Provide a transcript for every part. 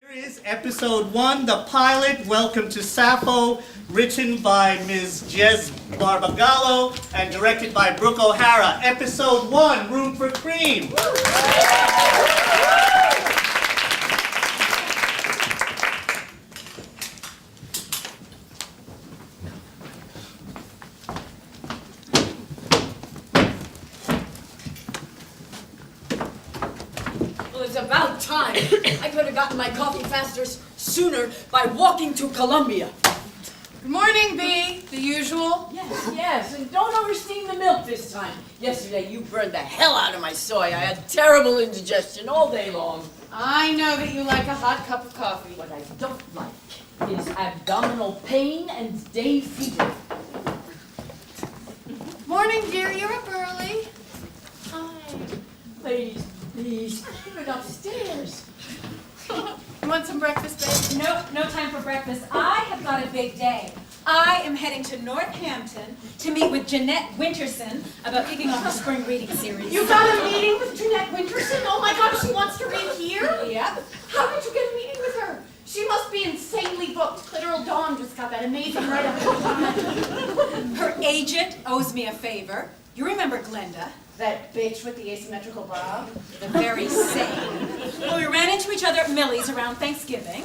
Here is episode 1, the pilot, Welcome to Sappho, written by Ms. Jess Barbagallo and directed by Brooke O'Hara. Episode 1, Room for Cream. Well, it's about time. I could have gotten my coffee faster sooner by walking to Columbia. Good morning, Bee. The usual? Yes, and don't oversteam the milk this time. Yesterday you burned the hell out of my soy. I had terrible indigestion all day long. I know that you like a hot cup of coffee. What I don't like is abdominal pain and day fever. Morning, dear. You're up early. Hi. Please, keep it upstairs. You want some breakfast, babe? Nope, no time for breakfast. I have got a big day. I am heading to Northampton to meet with Jeanette Winterson about kicking off the spring reading series. You got a meeting with Jeanette Winterson? Oh my God, she wants to read here? Yep. How did you get a meeting with her? She must be insanely booked. Clitoral Dawn just got that amazing write-up. Her agent owes me a favor. You remember Glenda? That bitch with the asymmetrical bob? The very same. Well, we ran into each other at Millie's around Thanksgiving.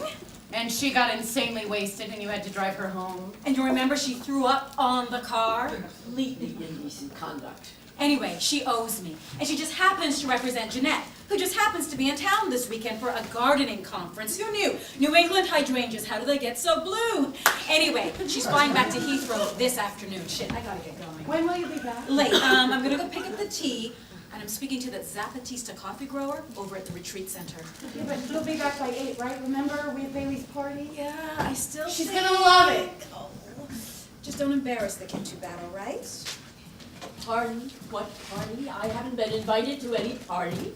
And she got insanely wasted and you had to drive her home. And you remember she threw up on the car? Completely indecent conduct. Anyway, she owes me. And she just happens to represent Jeanette, who just happens to be in town this weekend for a gardening conference. Who knew? New England hydrangeas, how do they get so blue? Anyway, she's flying back to Heathrow this afternoon. Shit, I gotta get going. When will you be back? Late. I'm gonna go pick up the tea, and I'm speaking to that Zapatista coffee grower over at the retreat center. Yeah, but you'll be back by 8, right? Remember, we have Bailey's party? Yeah, I still She's think... gonna love it. Oh, just don't embarrass the kid too bad, all right? Party? What party? I haven't been invited to any party.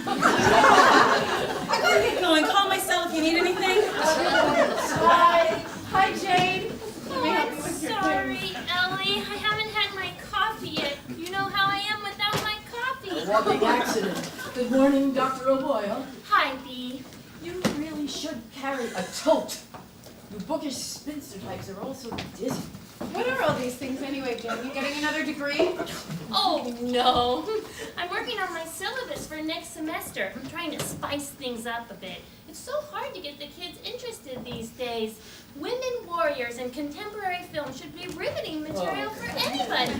I gotta get going. Call my cell if you need anything. Hi. Hi, Jane. Let me help you with your Sorry, thing. Ellie. I haven't had my coffee yet. You know how I am without my coffee. A walking accident. Good morning, Dr. O'Boyle. Hi, Bee. You really should carry a tote. You bookish spinster types are all so dizzy. What are all these things anyway, Jane? You getting another degree? Oh, no. I'm working on my syllabus for next semester. I'm trying to spice things up a bit. It's so hard to get the kids interested these days. Women warriors and contemporary film should be riveting material for anybody.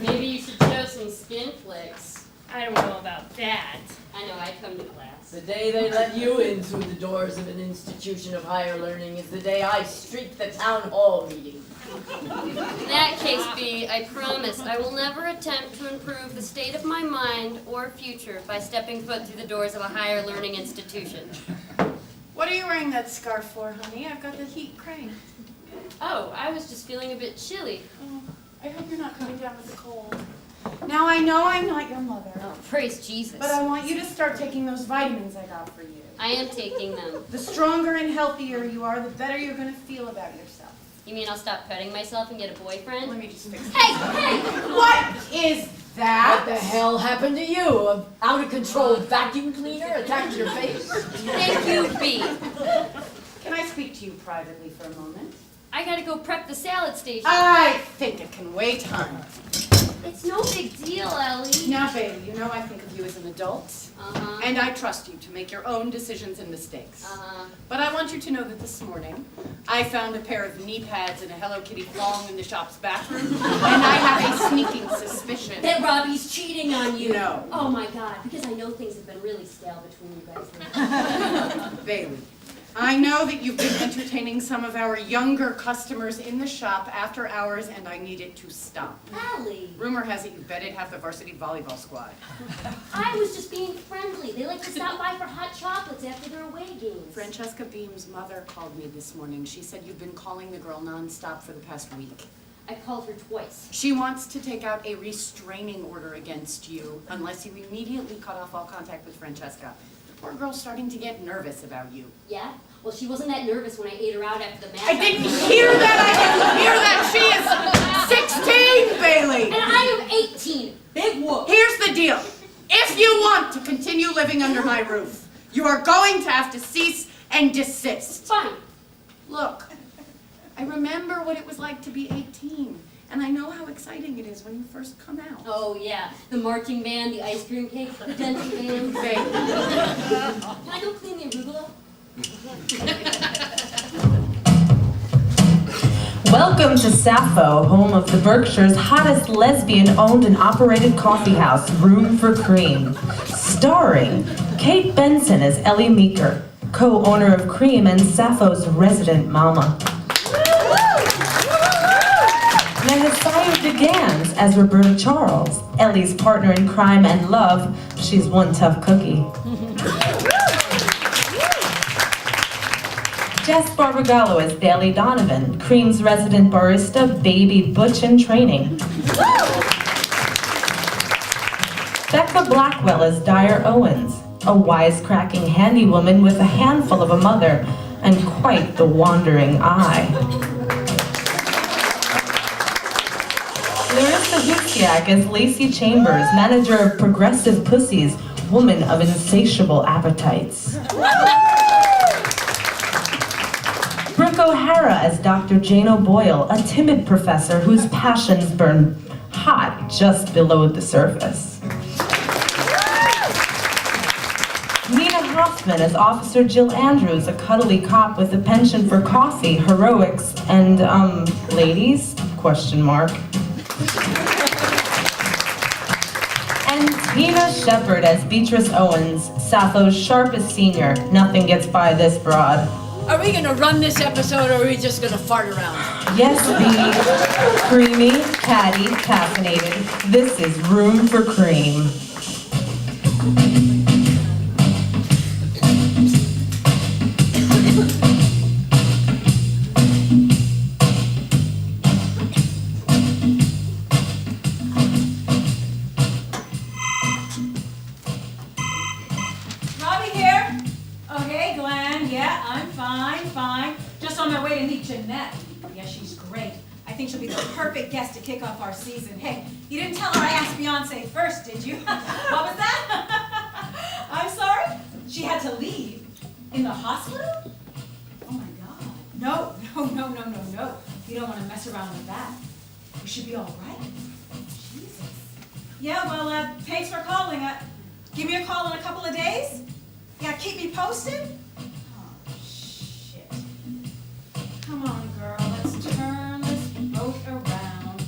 Maybe you should show some skin flicks. I don't know about that. I know, I come to class. The day they let you in through the doors of an institution of higher learning is the day I streak the town hall meeting. In that case, B, I promise I will never attempt to improve the state of my mind or future by stepping foot through the doors of a higher learning institution. What are you wearing that scarf for, honey? I've got the heat cranked. Oh, I was just feeling a bit chilly. Oh, I hope you're not coming down with the cold. Now, I know I'm not your mother, Oh, praise Jesus. but I want you to start taking those vitamins I got for you. I am taking them. The stronger and healthier you are, the better you're going to feel about yourself. You mean I'll stop petting myself and get a boyfriend? Let me just fix it. Hey! What is that? What the hell happened to you? An out-of-control vacuum cleaner attacked your face? Thank you, B. Can I speak to you privately for a moment? I gotta go prep the salad station. I think it can wait, hon. It's no big deal, Ellie. Now, baby, you know I think of you as an adult, Uh-huh. and I trust you to make your own decisions and mistakes. Uh-huh. But I want you to know that this morning, I found a pair of knee pads and a Hello Kitty thong in the shop's bathroom, and I have a sneaking suspicion. That Robbie's cheating on you. No. Oh my God, because I know things have been really stale between you guys. Bailey, I know that you've been entertaining some of our younger customers in the shop after hours, and I need it to stop. Ellie, Rumor has it you bedded half the varsity volleyball squad. I was just being friendly. They like to stop by for hot chocolates after their away games. Francesca Beam's mother called me this morning. She said you've been calling the girl nonstop for the past week. I called her twice. She wants to take out a restraining order against you unless you immediately cut off all contact with Francesca. The poor girl's starting to get nervous about you. Yeah? Well, she wasn't that nervous when I ate her out after the match. I didn't hear that! I didn't hear that! She is 16, Bailey! And I am 18. Big whoop. Here's the deal. If you want to continue living under my roof, You are going to have to cease and desist. Fine. Look, I remember what it was like to be 18, and I know how exciting it is when you first come out. Oh yeah, the marching band, the ice cream cake, the dancing band. Babe. Can I go clean the arugula? Welcome to Sappho, home of the Berkshire's hottest lesbian-owned and operated coffee house, Room for Cream. Starring Kate Benson as Ellie Meeker, co-owner of Cream and Sappho's resident mama. Nehassaiu deGannes as Roberta Charles, Ellie's partner in crime and love. She's one tough cookie. Jess Barbagallo as Daily Donovan, Cream's resident barista, baby butch in training. Becca Blackwell as Dyer Owens, a wisecracking handywoman with a handful of a mother and quite the wandering eye. Bosnjak as Lacey Chambers, manager of Progressive Pussies, woman of insatiable appetites. Brooke as Dr. Jane O'Boyle, a timid professor whose passions burn hot just below the surface. Hoffmann as Officer Jill Andrews, a cuddly cop with a penchant for coffee, heroics, and, ladies? Question mark. And Shepard as Beatrice Owens, Sappho's sharpest senior. Nothing gets by this broad. Are we gonna run this episode, or are we just gonna fart around? Yes, be creamy, catty, caffeinated. This is Room for Cream. Robbie here. Okay, Glenn. Yeah, I'm fine. Just on my way to meet Jeanette. Yeah, she's great. I think she'll be the perfect guest to kick off our season. Hey, you didn't tell her I asked Beyonce first, did you? What was that? I'm sorry? She had to leave? In the hospital? Oh my God. No. You don't want to mess around with that. We should be all right. Jesus. Yeah, well, thanks for calling. Give me a call in a couple of days? Yeah, keep me posted? Oh, shit. Come on, girl, let's turn this boat around.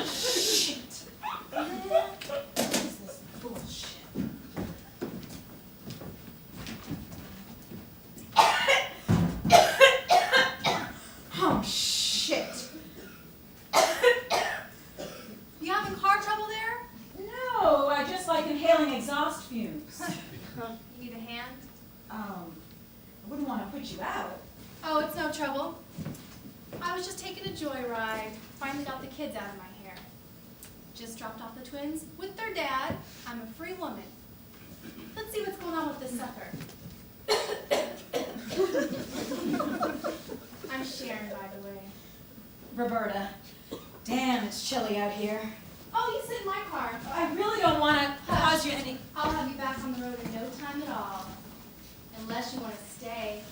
Shit. What is this bullshit? Oh, shit. You having car trouble there? No, I just like inhaling exhaust fumes. You need a hand? I wouldn't want to put you out. Oh, it's no trouble. I was just taking a joyride. Finally got the kids out of my hair. Just dropped off the twins with their dad. I'm a free woman. Let's see what's going on with this sucker. I'm Sharon, by the way. Roberta, damn, it's chilly out here. Oh, you sit in my car. I really don't want to cause you any... I'll have you back on the road in no time at all. Unless you want to stay.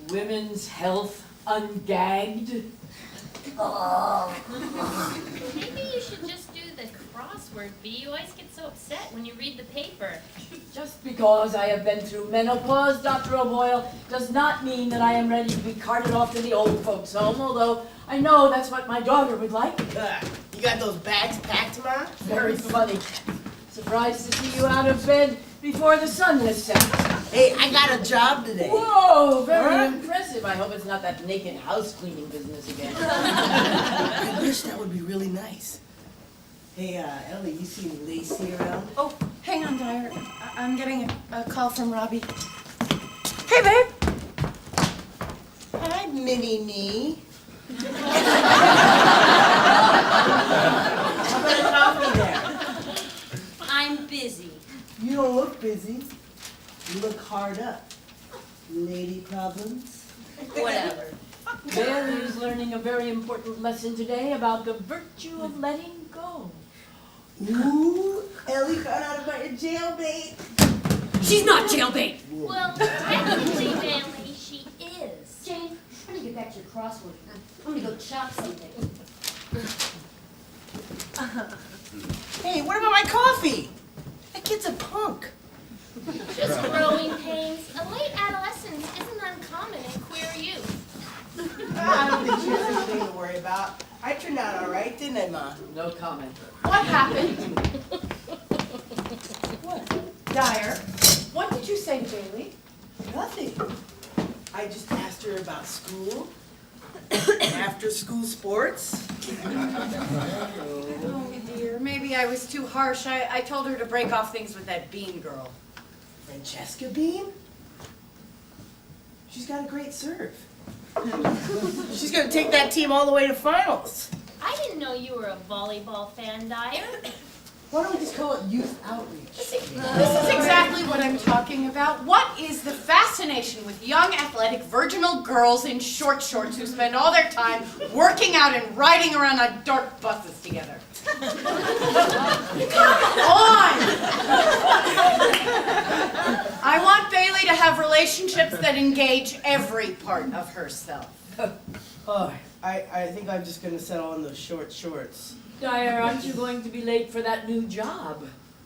Women's health ungagged. Maybe you should just do the crossword, B. You always get so upset when you read the paper. Just because I have been through menopause, Dr. O'Boyle, does not mean that I am ready to be carted off to the old folks' home, although I know that's what my daughter would like. You got those bags packed tomorrow? Very funny. Surprised to see you out of bed before the sun has set. Hey, I got a job today. Whoa, very impressive. I hope it's not that naked house cleaning business again. I wish that would be really nice. Hey, Ellie, you seen Lacey around? Oh, hang on, Dyer. I'm getting a call from Robbie. Hey, babe. Hi, mini-me. How about a coffee there? I'm busy. You don't look busy. You look hard up. Lady problems? Whatever. Bailey is learning a very important lesson today about the virtue of letting go. Ooh, Ellie got out of my jailbait. She's not jailbait. Well, technically, Bailey, she is. Jane, I'm gonna get back to your crossword. I'm gonna go chop something. Hey, what about my coffee? That kid's a punk. Just growing pains. A late adolescence isn't uncommon in queer youth. I don't think she has anything to worry about. I turned out all right, didn't I, Ma? No comment. What happened? What? Dyer, what did you say to Bailey? Nothing. I just asked her about school, after-school sports. Oh dear, maybe I was too harsh. I told her to break off things with that Bean girl. Francesca Bean? She's got a great serve. She's gonna take that team all the way to finals. I didn't know you were a volleyball fan, Dyer. Why don't we just call it youth outreach? This is exactly what I'm talking about. What is the fascination with young, athletic, virginal girls in short shorts who spend all their time working out and riding around on dark buses together? Come on! I want Bailey to have relationships that engage every part of herself. Oh, I think I'm just gonna settle on those short shorts. Dyer, aren't you going to be late for that new job?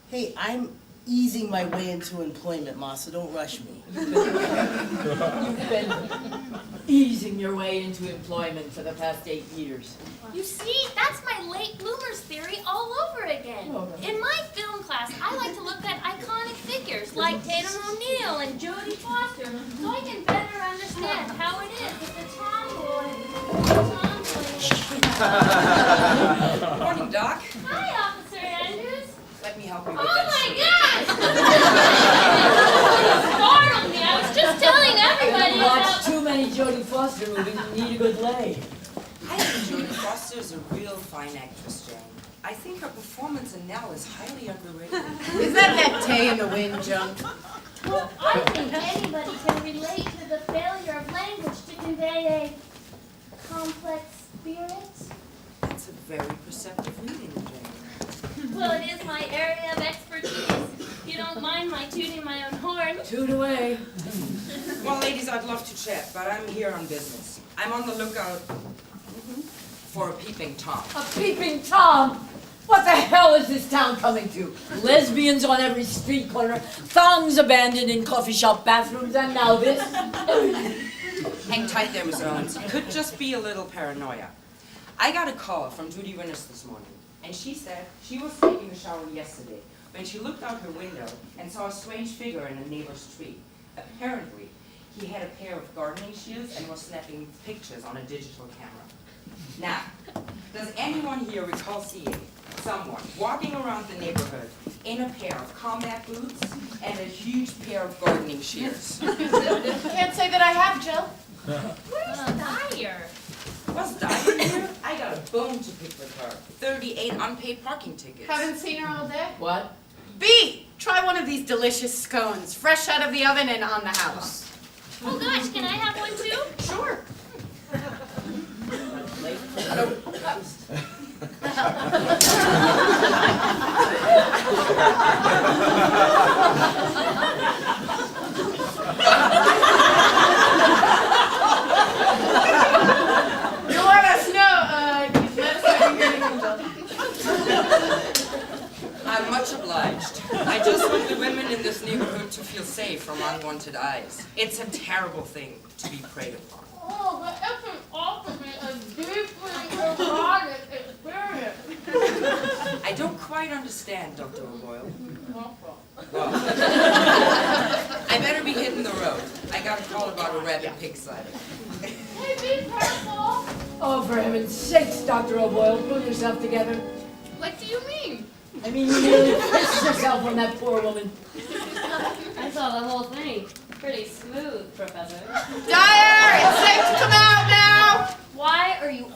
Hey, I'm easing my way into employment, Ma, so don't rush me. You've been easing your way into employment for the past 8 years. You see, that's my late bloomers theory all over again. In my film class, I like to look at iconic figures like Tatum O'Neal and Jodie Foster, so I can better understand how it is that the tomboy. Morning, Doc. Hi, Officer Andrews. Let me help you with Oh that. my gosh! Startled me. I was just telling everybody You about. watch too many Jodie Foster movies, you need a good lay. I think Jodie Foster is a real fine actress, Jane. I think her performance in Nell is highly underrated. Is that Tay in the Wind junk? Well, I think anybody can relate to the failure of language to convey a complex spirit. That's a very perceptive reading, Jane. Well, it is my area of expertise. If you don't mind my tooting my own horn. Toot away. Well, ladies, I'd love to chat, but I'm here on business. I'm on the lookout for a peeping Tom. A peeping Tom? What the hell is this town coming to? Lesbians on every street corner, thongs abandoned in coffee shop bathrooms, and now this? Hang tight there, Miss Owens. Could just be a little paranoia. I got a call from Judy Winnis this morning, and she said she was taking a shower yesterday when she looked out her window and saw a strange figure in a neighbor's tree. Apparently, he had a pair of gardening shears and was snapping pictures on a digital camera. Now, does anyone here recall seeing someone walking around the neighborhood in a pair of combat boots and a huge pair of gardening shears? Can't say that I have, Jill. Where's Dyer? Was Dyer here? I got a bone to pick with her. 38 unpaid parking tickets. Haven't seen her all day? What? B, try one of these delicious scones, fresh out of the oven and on the house. Oh gosh, can I have one too? Sure. You let us know, let us know if you hear anything, Jill. I'm much obliged. I just want the women in this neighborhood to feel safe from unwanted eyes. It's a terrible thing to be preyed upon. Oh, but it can also be a deeply erotic experience. I don't quite understand, Dr. O'Boyle. Well, I better be hitting the road. I got a call about a rabid pig sighting. Hey, be careful. Oh, for heaven's sakes, Dr. O'Boyle, pull yourself together. What do you mean? I mean, you nearly pissed yourself on that poor woman. I saw the whole thing. Pretty smooth, Professor. Dyer, it's safe to come out.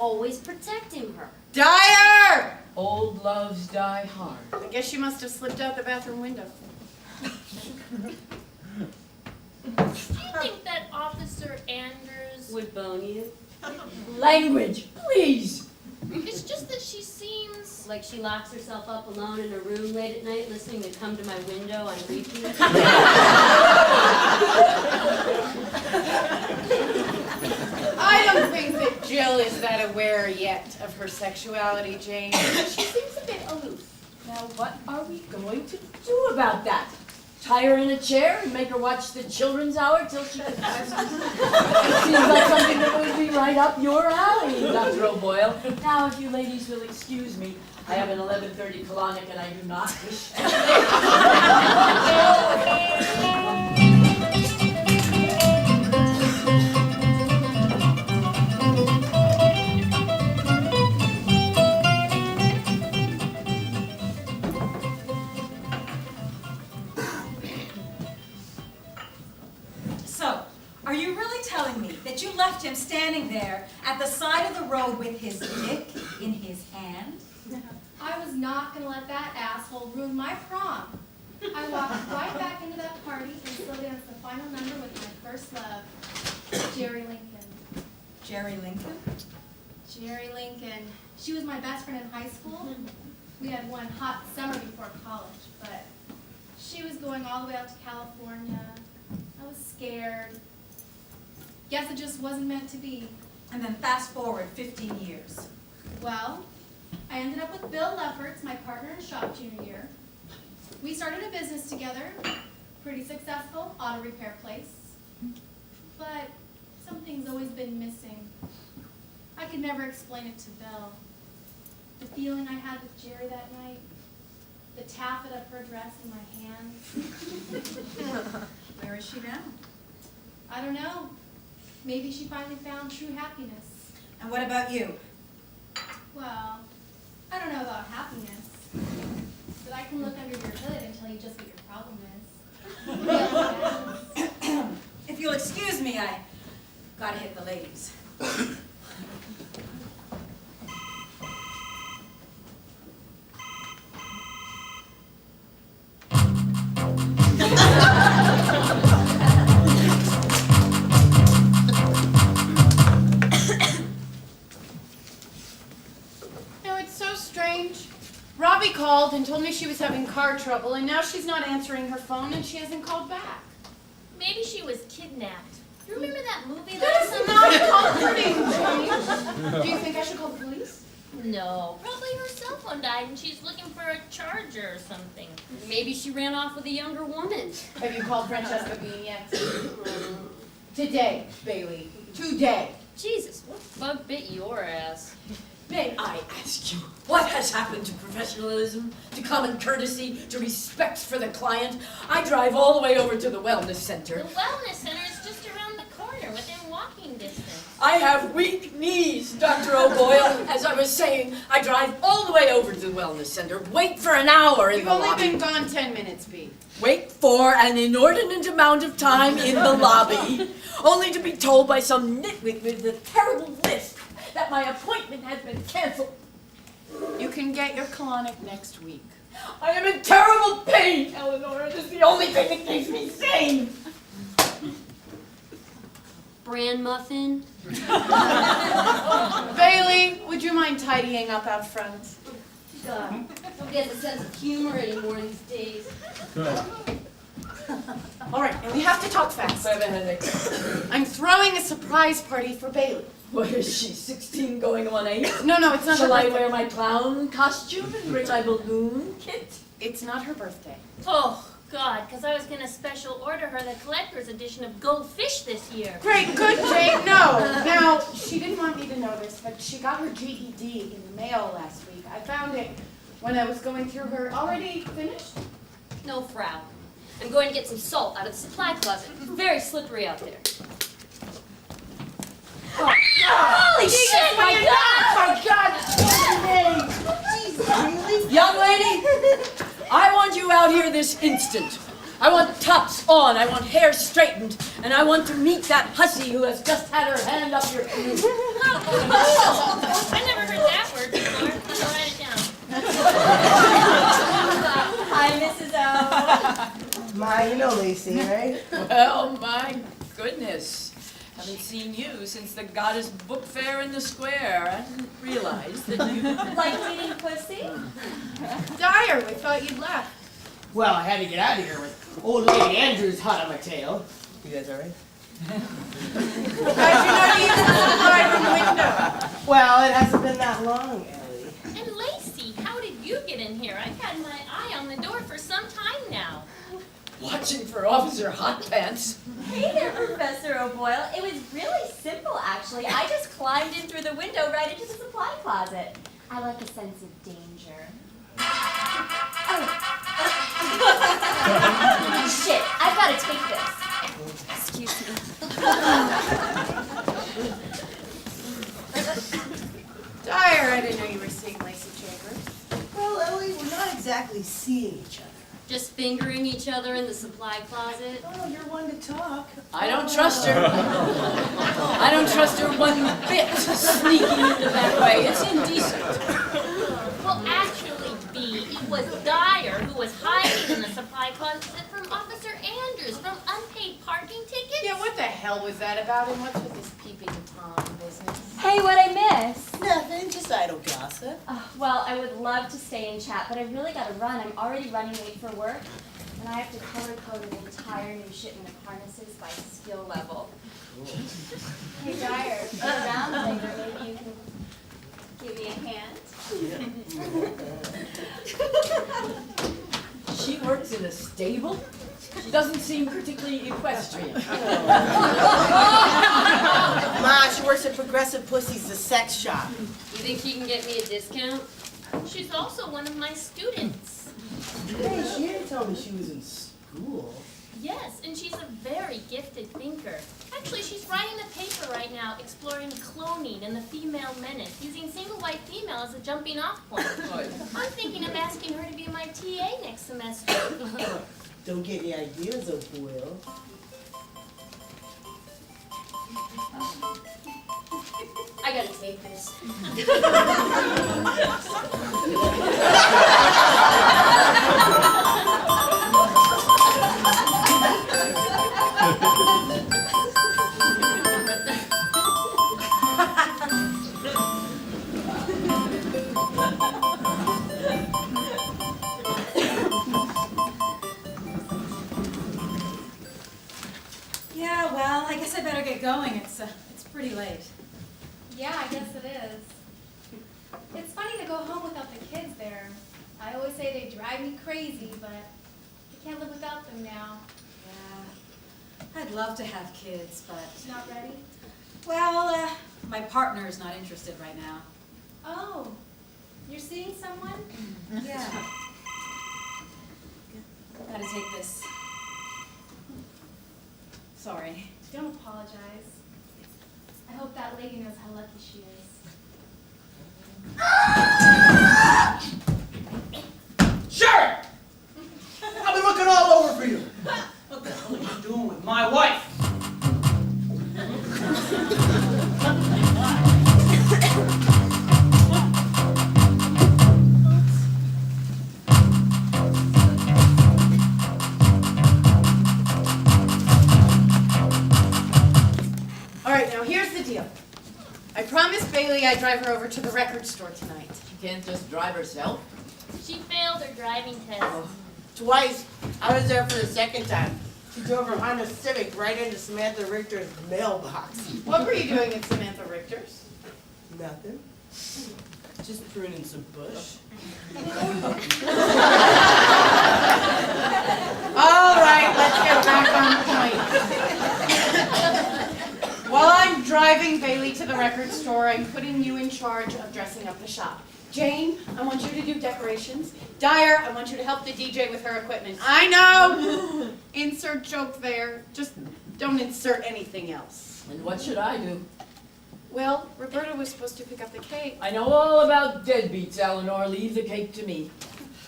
always protecting her. Dyer! Old loves die hard. I guess she must have slipped out the bathroom window. Do you think that Officer Anders Would bone you? Language, please. It's just that she seems... Like she locks herself up alone in her room late at night listening to Come to My Window on repeat? I don't think that Jill is that aware yet of her sexuality, Jane. She seems a bit aloof. Now what are we going to do about that? Tie her in a chair and make her watch the children's hour till she can pass? It seems like something that would be right up your alley, Dr. O'Boyle. Now, if you ladies will excuse me, I have an 11:30 colonic and I do not wish. So, are you really telling me that you left him standing there at the side of the road with his dick in his hand? I was not gonna let that asshole ruin my prom. I walked right back into that party and still danced the final number with my first love, Jerry Lincoln. Jerry Lincoln? Jerry Lincoln. She was my best friend in high school. We had one hot summer before college, but she was going all the way out to California. I was scared. Guess it just wasn't meant to be. And then fast forward 15 years. Well, I ended up with Bill Lefferts, my partner in shop junior year. We started a business together, pretty successful, auto repair place. But something's always been missing. I could never explain it to Bill. The feeling I had with Jerry that night, the taffet of her dress in my hands. Where is she now? I don't know. Maybe she finally found true happiness. And what about you? Well, I don't know about happiness, but I can look under your hood and tell you just what your problem is. If you'll excuse me, I gotta hit the ladies. Robbie called and told me she was having car trouble, and now she's not answering her phone and she hasn't called back. Maybe she was kidnapped. You remember that movie That last is summer? not comforting, James. Do you think I should call the police? No, probably her cell phone died and she's looking for a charger or something. Maybe she ran off with a younger woman. Have you called Francesca Bean yet? Today, Bailey. Today. Jesus, what bug bit your ass? May I ask you, what has happened to professionalism, to common courtesy, to respect for the client? I drive all the way over to the wellness The center. wellness center is just around the corner, within walking distance. I have weak knees, Dr. O'Boyle. As I was saying, I drive all the way over to the wellness center, wait for an hour in You've the only lobby. been gone 10 minutes, B. Wait for an inordinate amount of time in the lobby, only to be told by some nitwit with a terrible lisp that my appointment has been canceled. You can get your colonic next week. I am in terrible pain, Eleanor. It is the only thing that keeps me sane. Bran muffin? Bailey, would you mind tidying up out front? God, nobody has a sense of humor anymore these days. All right, and we have to talk fast. I have a headache. I'm throwing a surprise party for Bailey. What is she, 16 going on 8? No, it's not her Shall I birthday. wear my clown costume and bring my balloon kit? It's not her birthday. Oh, God, because I was going to special order her the collector's edition of Goldfish this year. Great, good, Jane. No. Now, she didn't want me to know this, but she got her GED in the mail last week. I found it when I was going through her already finished. No, Frau. I'm going to get some salt out of the supply closet. It's very slippery out there. Holy shit, my God! For God's sake! Young lady, I want you out here this instant. I want tops on, I want hair straightened, and I want to meet that hussy who has just had her hand up your... Ma, you know Lacey, right? Well, my goodness. Haven't seen you since the goddess book fair in the square. I didn't realize that you... Like eating pussy? Dyer, we thought you'd left. Well, I had to get out of here with old lady Andrews hot on my tail. You guys alright? How'd you know to use the supply room window? Well, it hasn't been that long, Ellie. And Lacey, how did you get in here? I've had my eye on the door for some time now. Watching for Officer Hot Pants. Hey there, Professor O'Boyle. It was really simple, actually. I just climbed in through the window right into the supply closet. I like a sense of danger. Shit, I've got to take this. Excuse me. Dyer, I didn't know you were seeing Lacey Chambers. Well, Ellie, we're not exactly seeing each other. Just fingering each other in the supply closet. Oh, you're one to talk. I don't trust her. I don't trust her one bit, sneaking into that way. It's indecent. Well, actually, B, it was Dyer who was hiding in the supply closet from Officer Andrews from unpaid parking tickets. Yeah, what the hell was that about, and what's with this peeping Tom business? Hey, what'd I miss? Nothing, just idle gossip. Well, I would love to stay and chat, but I really gotta run. I'm already running late for work, and I have to color code an entire new shipment of harnesses by skill level. Hey, Dyer, if you're around later, maybe you can give me a hand. She works in a stable? She doesn't seem particularly equestrian. Ma, she works at Progressive Pussies, the sex shop. You think she can get me a discount? She's also one of my students. Hey, she didn't tell me she was in school. Yes, and she's a very gifted thinker. Actually, she's writing a paper right now exploring cloning and the female menace, using single white female as a jumping off point. I'm thinking of asking her to be my TA next semester. Don't get any ideas, O'Boyle. I gotta take this. Yeah, well, I guess I better get going. It's pretty late. Yeah, I guess it is. It's funny to go home without the kids there. I always say they drive me crazy, but I can't live without them now. Yeah, I'd love to have kids, but Not ready? well, my partner is not interested right now. Oh, you're seeing someone? Yeah. Gotta take this. Sorry. Don't apologize. I hope that lady knows how lucky she is. Sheriff! I've been looking all over for you. What the hell are you doing with my wife? All right, now here's the deal. I promised Bailey I'd drive her over to the record store tonight. She can't just drive herself. She failed her driving test. Twice. I was there for the second time. She drove her Honda Civic right into Samantha Richter's mailbox. What were you doing at Samantha Richter's? Nothing. Just pruning some bush. All right, let's get back on point. While I'm driving Bailey to the record store, I'm putting you in charge of dressing up the shop. Jane, I want you to do decorations. Dyer, I want you to help the DJ with her equipment. I know! Insert joke there. Just don't insert anything else. And what should I do? Well, Roberta was supposed to pick up the cake. I know all about deadbeats, Eleanor. Leave the cake to me.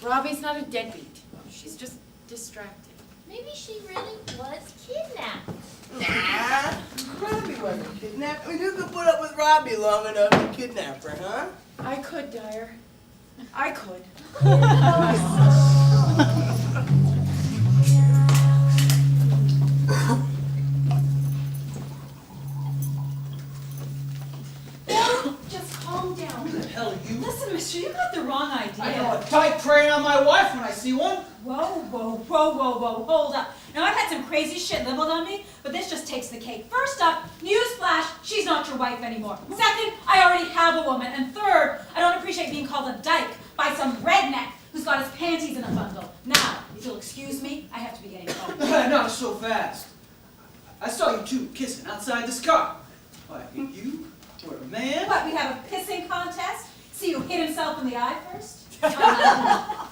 Robbie's not a deadbeat. She's just distracted. Maybe she really was kidnapped. Nah, Robbie wasn't kidnapped. I mean, you could put up with Robbie long enough to kidnap her, huh? I could, Dyer. I could. just calm down. Who the hell are you? Listen, mister, you got the wrong idea. I know a tight crane on my wife when I see one. Whoa, hold up. Now, I've had some crazy shit leveled on me, but this just takes the cake. First up, newsflash, she's not your wife anymore. Second, I already have a woman. And third, I don't appreciate being called a dyke by some redneck who's got his panties in a bundle. Now, if you'll excuse me, I have to be getting home. Not so fast. I saw you two kissing outside this car. Why, you were a man? What, we have a pissing contest? See who hit himself in the eye first? Ow!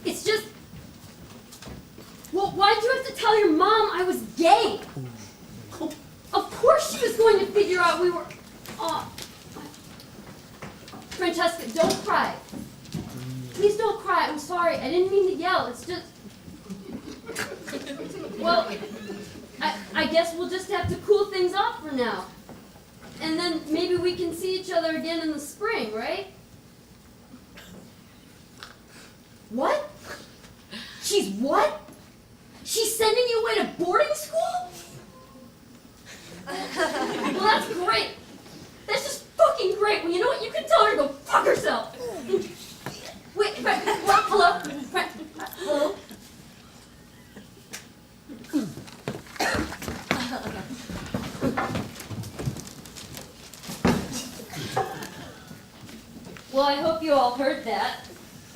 It's just... Well, why'd you have to tell your mom I was gay? Of course she was going to figure out we were... Francesca, don't cry. Please don't cry. I'm sorry. I didn't mean to yell. It's just... Well, I guess we'll just have to cool things off for now. And then maybe we can see each other again in the spring, right? What? She's what? She's sending you away to boarding school? Well, that's great. That's just fucking great. Well, you know what? You can tell her to go fuck herself. Wait, hello? Hello? Well, I hope you all heard that.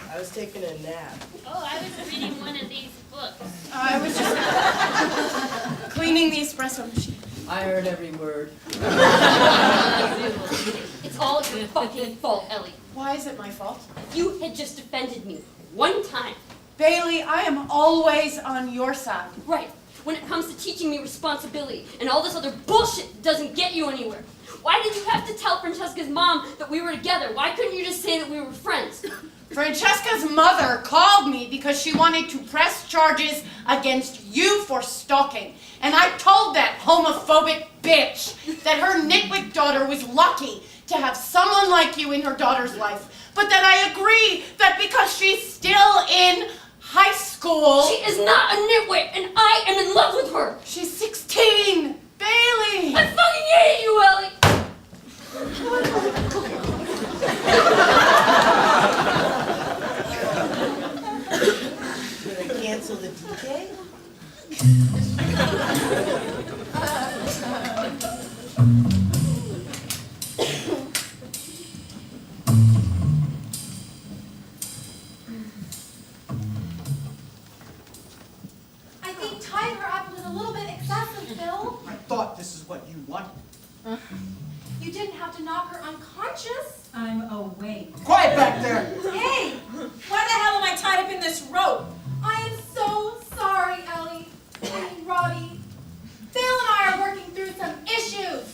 I was taking a nap. Oh, I was reading one of these books. I was just cleaning the espresso machine. I heard every word. It's all your fucking fault, Ellie. Why is it my fault? You had just defended me one time. Bailey, I am always on your side. Right. When it comes to teaching me responsibility and all this other bullshit that doesn't get you anywhere. Why did you have to tell Francesca's mom that we were together? Why couldn't you just say that we were friends? Francesca's mother called me because she wanted to press charges against you for stalking. And I told that homophobic bitch that her nitwit daughter was lucky to have someone like you in her daughter's life. But that I agree that because she's still in high school... She is not a nitwit, and I am in love with her. She's 16. Bailey! I fucking hate you, Ellie! Should I cancel the DK? I think tying her up was a little bit excessive, Bill. I thought this is what you wanted. You didn't have to knock her unconscious. I'm awake. Quiet back there! Hey! Why the hell am I tied up in this rope? I am so sorry, Ellie. And Robbie. Bill and I are working through some issues.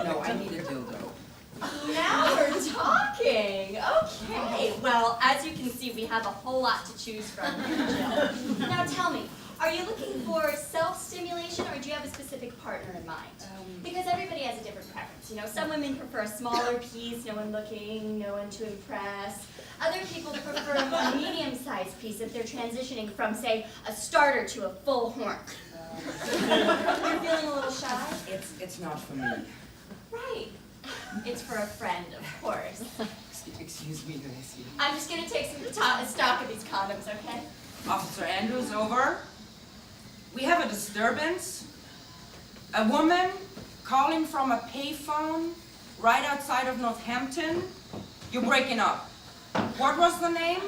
No, I need a dildo. Now we're talking. Okay. Well, as you can see, we have a whole lot to choose from here, Jill. Now, Now tell me, are you looking for self-stimulation or do you have a specific partner in mind? Because everybody has a different preference. You know, some women prefer a smaller piece, no one looking, no one to impress. Other people prefer a medium-sized piece if they're transitioning from, say, a starter to a full horn. You're feeling a little shy? It's not for me. Right. It's for a friend, of course. Excuse me, Vanessa. I'm just going to take some stock of these condoms, okay? Officer Andrews, over. We have a disturbance. A woman calling from a payphone right outside of Northampton. You're breaking up. What was the name?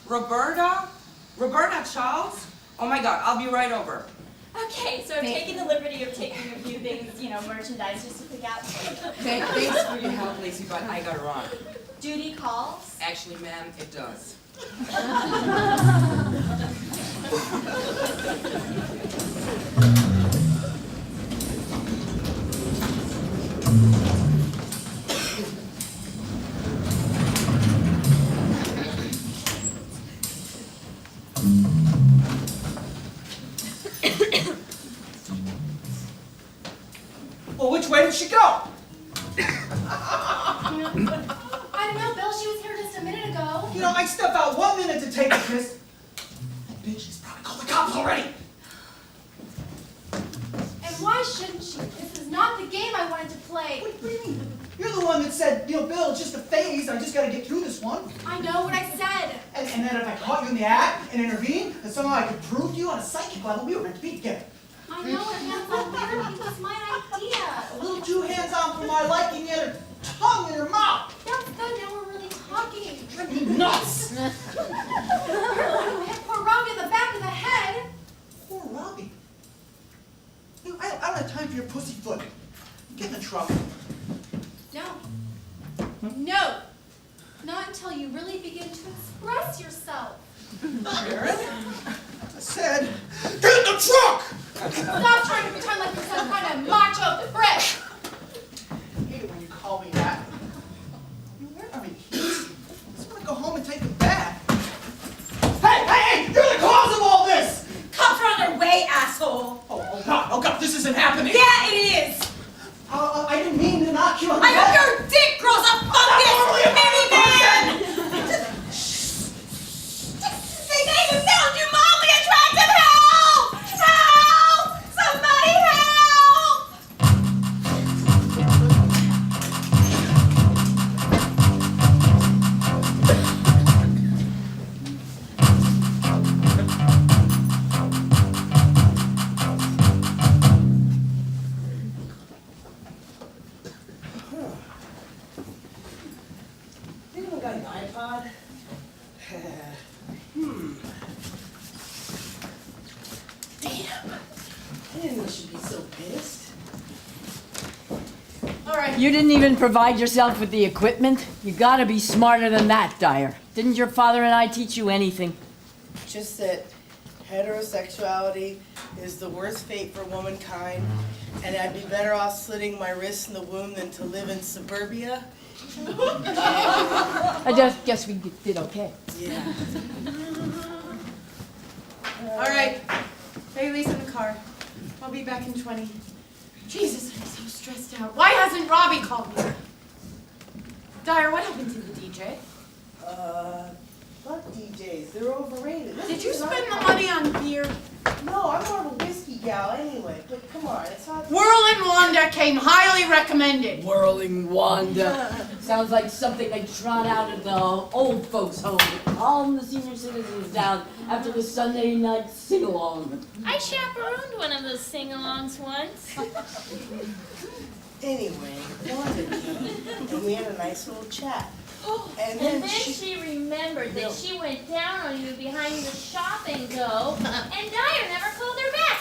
Roberta? Roberta Charles? Oh my God, I'll be right over. Okay, so I'm taking the liberty of taking a few things, you know, merchandise just to pick out. Thanks for your help, Lacey, but I gotta run. Duty calls? Actually, ma'am, it does. Well, which way did she go? I don't know, Bill. She was here just a minute ago. You know, I step out 1 minute to take a piss. That bitch has probably called the cops already. And why shouldn't she? This is not the game I wanted to play. What do you mean? You're the one that said, you know, Bill, it's just a phase. I just got to get through this one. I know what I said. And then if I caught you in the act and intervened, then somehow I could prove to you on a psychic level we were meant to be together. I know what hands-on therapy was my idea. A little too hands-on for my liking, yet a tongue in her mouth. That's good. Now we're really talking. Drive me nuts. You're the one who hit poor Robbie in the back of the head. Poor Robbie. You know, I don't have time for your pussyfoot. Get in trouble. No. No. Not until you really begin to express yourself. Sharon, I said, get in the truck! Stop trying to pretend like you're some kind of macho prick. I hate it when you call me that. Where are we? I just want to go home and take a bath. Hey! You're the cause of all this! Cops are on their way, asshole! Oh God, this isn't happening! Yeah, it is! I didn't mean to knock you on the I head. hope your dick grows a fungus, minivan! They even found you mildly attractive! Help! Help! Somebody help! Anyone got an iPod? Damn. I didn't know she'd be so pissed. All right. You didn't even provide yourself with the equipment? You gotta be smarter than that, Dyer. Didn't your father and I teach you anything? Just that heterosexuality is the worst fate for womankind, and I'd be better off slitting my wrists in the womb than to live in suburbia. I just guess we did okay. Yeah. All right. Bailey's in the car. I'll be back in 20. Jesus, I'm so stressed out. Why hasn't Robbie called me? Dyer, what happened to the DJ? Fuck DJs. They're overrated. Did you spend the money on beer? No, I'm more of a whiskey gal anyway, but come on, it's not... Whirlin' Wanda came highly recommended. Whirling Wanda. Sounds like something they trot out at the old folks' home to calm the senior citizens down after the Sunday night sing-along. I chaperoned one of those sing-alongs once. Anyway, Wanda came, and we had a nice little chat. And then she remembered that she went down on you behind the shop and go, and Dyer never called her back.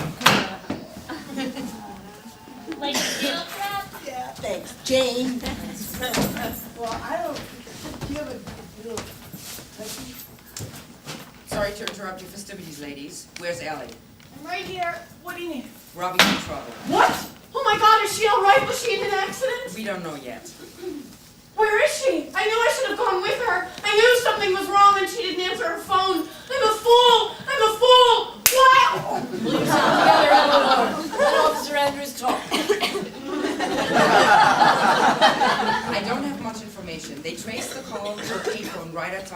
Like a steel trap? Yeah, thanks, Jane. Well, I don't... Do you have a little... Sorry to interrupt your festivities, ladies. Where's Ellie? I'm right here. What do you need? Robbie's in trouble. What? Oh my God, is she all right? Was she in an accident? We don't know yet. Where is she? I knew I should have gone with her. I knew something was wrong and she didn't answer her phone. I'm a fool! I'm a fool!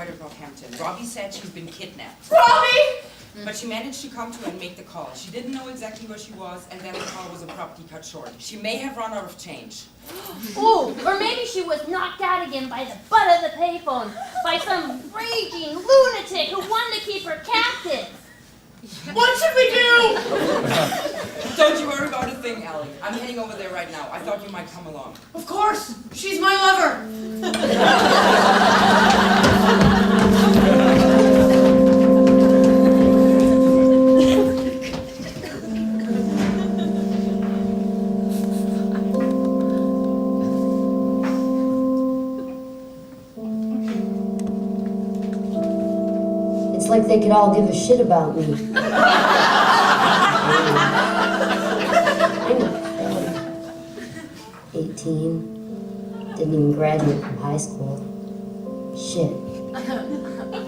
outside of Northampton. Robbie said she's been kidnapped. Robbie! But she managed to come to and make the call. She didn't know exactly where she was, and then the call was abruptly cut short. She may have run out of change. Ooh, or maybe she was knocked out again by the butt of the payphone by some raging lunatic who wanted to keep her captive. What should we do? Don't you worry about a thing, Ellie. I'm heading over there right now. I thought you might come along. Of course, she's my lover. It's like they could all give a shit about me. I'm 18. Didn't even graduate from high school. Shit.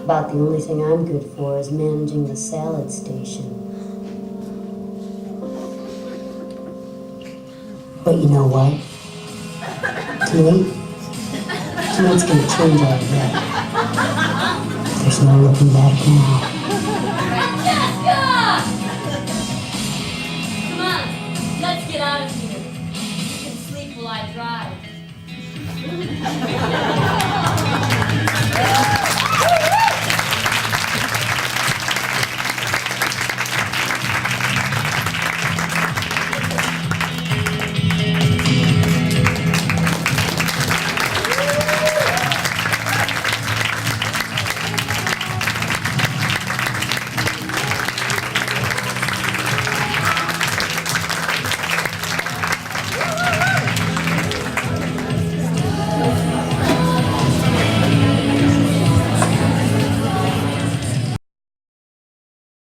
About the only thing I'm good for is managing the salad station. But you know what? Tonight's gonna change all of that. There's no looking back now.